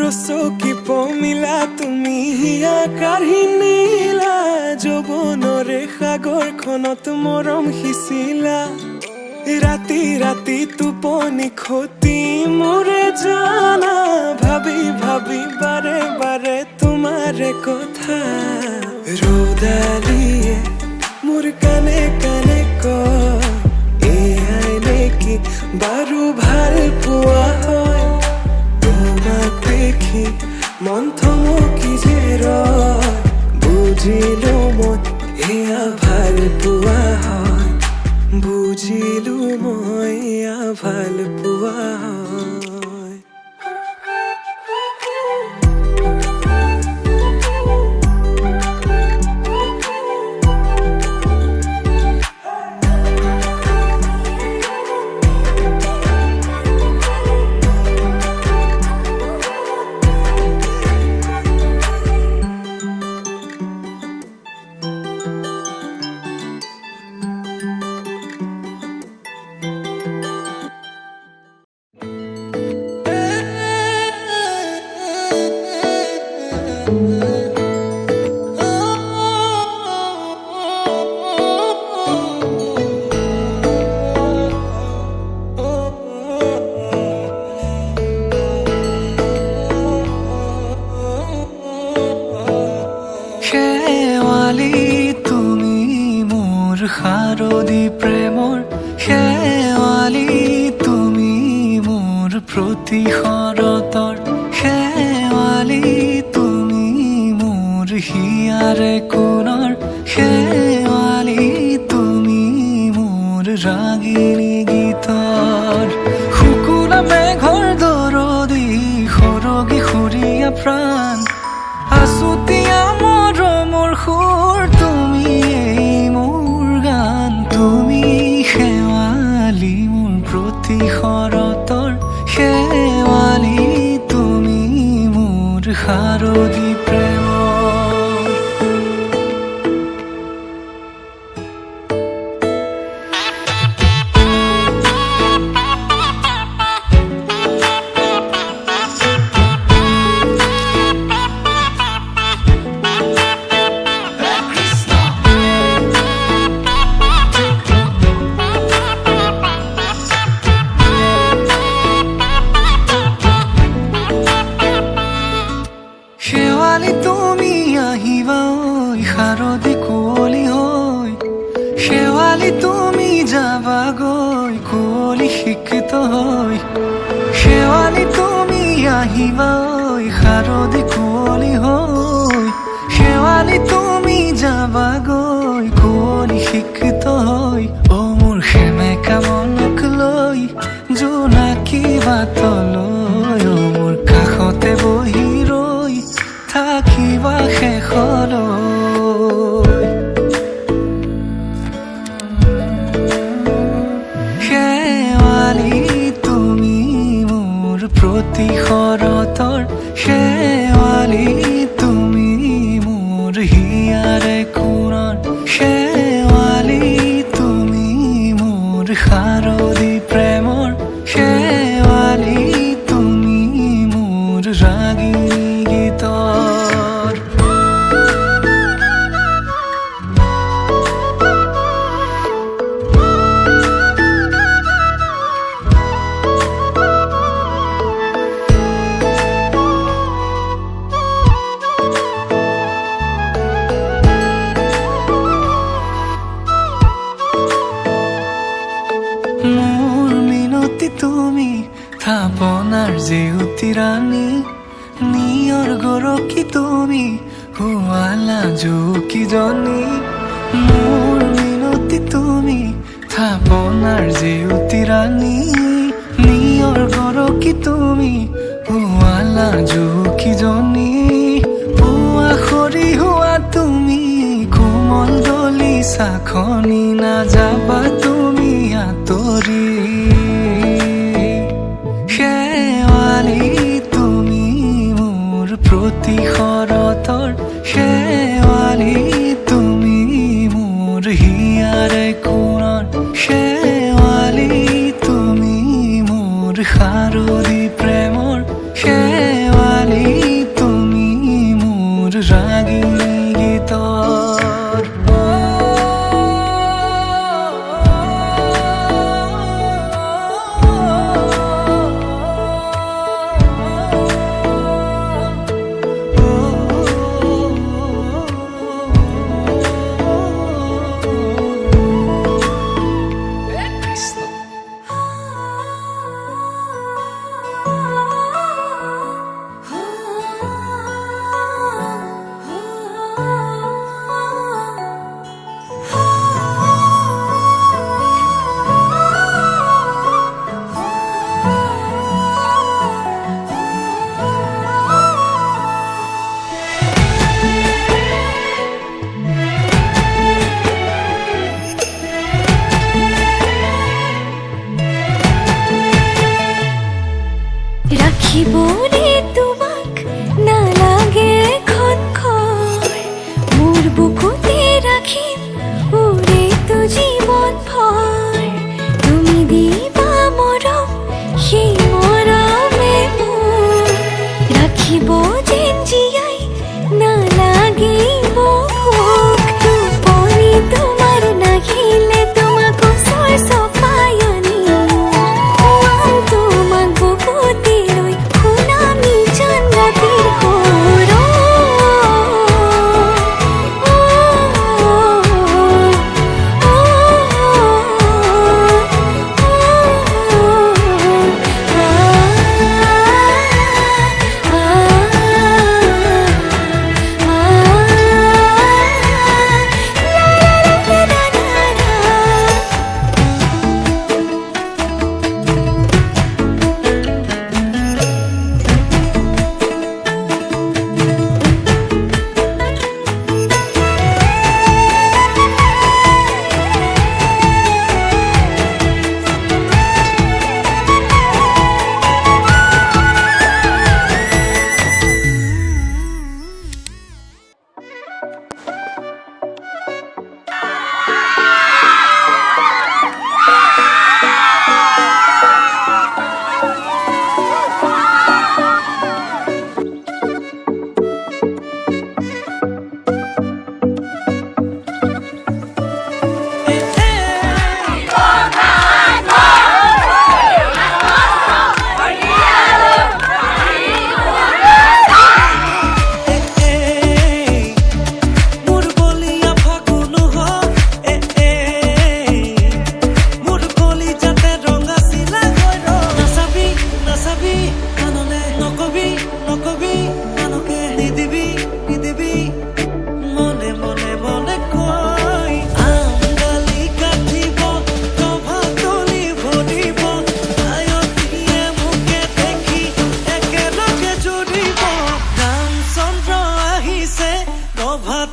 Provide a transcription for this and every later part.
ৰচকি পমিলা তুমি হিয়া কাঢ়ি নিলা যৌৱনৰে সাগৰখনত মৰম সিঁচিলা ৰাতি ৰাতি টোপনি খতি মোৰে জানা ভাবি ভাবি বাৰে বাৰে তোমাৰে কথা ৰ'দালিয়ে মোৰ কানে কানে কয় এয়াই নেকি বাৰু ভাল পোৱা হয় তোমাক দেখি মন থমকি যে ৰয় বুজিলো মই এয়া ভাল পোৱা হয় বুজিলো মই এয়া ভাল পোৱা হয় শাৰদী প্ৰেমৰ শেৱালি তুমি মোৰ প্ৰতি শৰতৰ শেৱালি তুমি মোৰ হিয়াৰে কোণৰ শেৱালি তুমি মোৰ ৰাগিনী গীতৰ শুকুলা মেঘৰ দৰদি সৰগী সুৰীয়া প্ৰাণ আছুতীয়া মৰমৰ সুৰ তুমি তুমি শেৱালি মোৰ প্ৰতি শৰতৰ শেৱালি তুমি মোৰ শাৰদী প্ৰেমৰ শেৱালি তুমি আহিবা ঐ শাৰদী কুঁৱলী হৈ শেৱালি তুমি যাবাগৈ কুঁৱলী শিক্ষিত হৈ শেৱালি তুমি আহিবা ঐ শাৰদী কুঁৱলী হৈ শেৱালি তুমি যাবাগৈ কুঁৱলী শিক্ষিত হৈ অ মোৰ সেমেকা মনক লৈ জোনাকী বাটলৈ অ মোৰ কাষতে বহি থাকিবা শেষলৈ শেৱালি তুমি মোৰ প্ৰতি শৰতৰ শেৱালি তুমি মোৰ হিয়াৰে কোণৰ শেৱালি তুমি মোৰ শাৰদী প্ৰেমৰ শেৱালি তুমি মোৰ ৰাগিনী গীতৰ মোৰ মিনতি তুমি থাপনাৰ জেউতি ৰাণী নিয়ৰ গৰকী তুমি শুৱালা জুকিজনী মোৰ মিনতি তুমি থাপনাৰ জেউতি ৰাণী নিয়ৰ গৰকী তুমি শুৱালা জুকিজনী পুৱা খৰি হোৱা তুমি কোমল দলি চাখনি নাযাবা তুমি আঁতৰি শেৱালি তুমি মোৰ প্ৰতি শৰতৰ শেৱালি তুমি মোৰ হিয়াৰে কোণৰ শেৱালি তুমি মোৰ শাৰদী প্ৰেমৰ শেৱালি থাকিব যেন জীয়াই নালাগিব ভোক টোপনি তোমাৰ নাহিলে তোমাক ওচৰ চপাই আনিম তোমাক বুকুতে লৈ শুনাম নিজান ৰাতিৰ সুৰ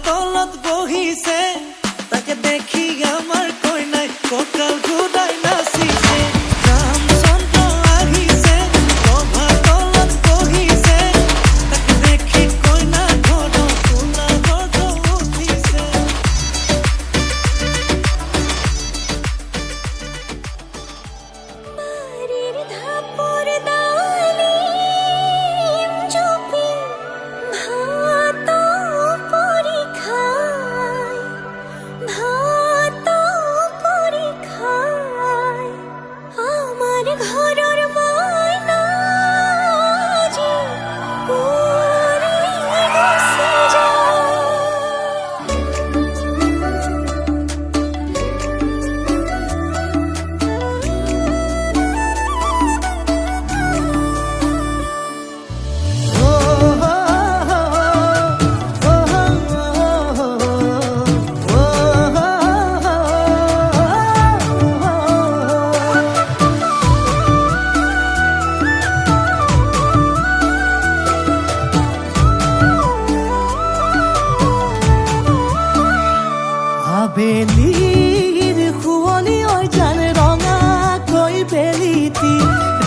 তলত বহিছে তাকে দেখি আমার কইনাই ককাল ঘুরাই নাচিছে রামচন্দ্র আহিছে সভা তলত বহিছে তাকে দেখি কইনা ঘর তোলা ঘর উঠিছে বাড়ির ধাপর দালি চুপি ভাত আমার ঘরের ময়না যে উড়ে গেছে আবেলিৰ শুৱনি ঐ জান ৰঙা কৈ বেলিতি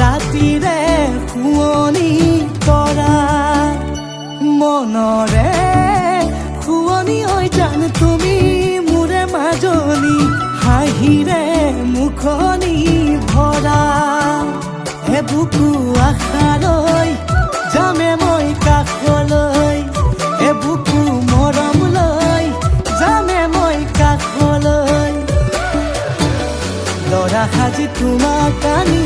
ৰাতিৰে শুৱনি কৰা মনৰে শুৱনি ঐ জান তুমি মোৰে মাজনী হাঁহিৰে মুখনি ভৰা হে বুকু আশালৈ যামে মই কাষলৈ হে বুকু মৰমলৈ যামে মই কাষলৈ লৰা সাজি তোমাক আনি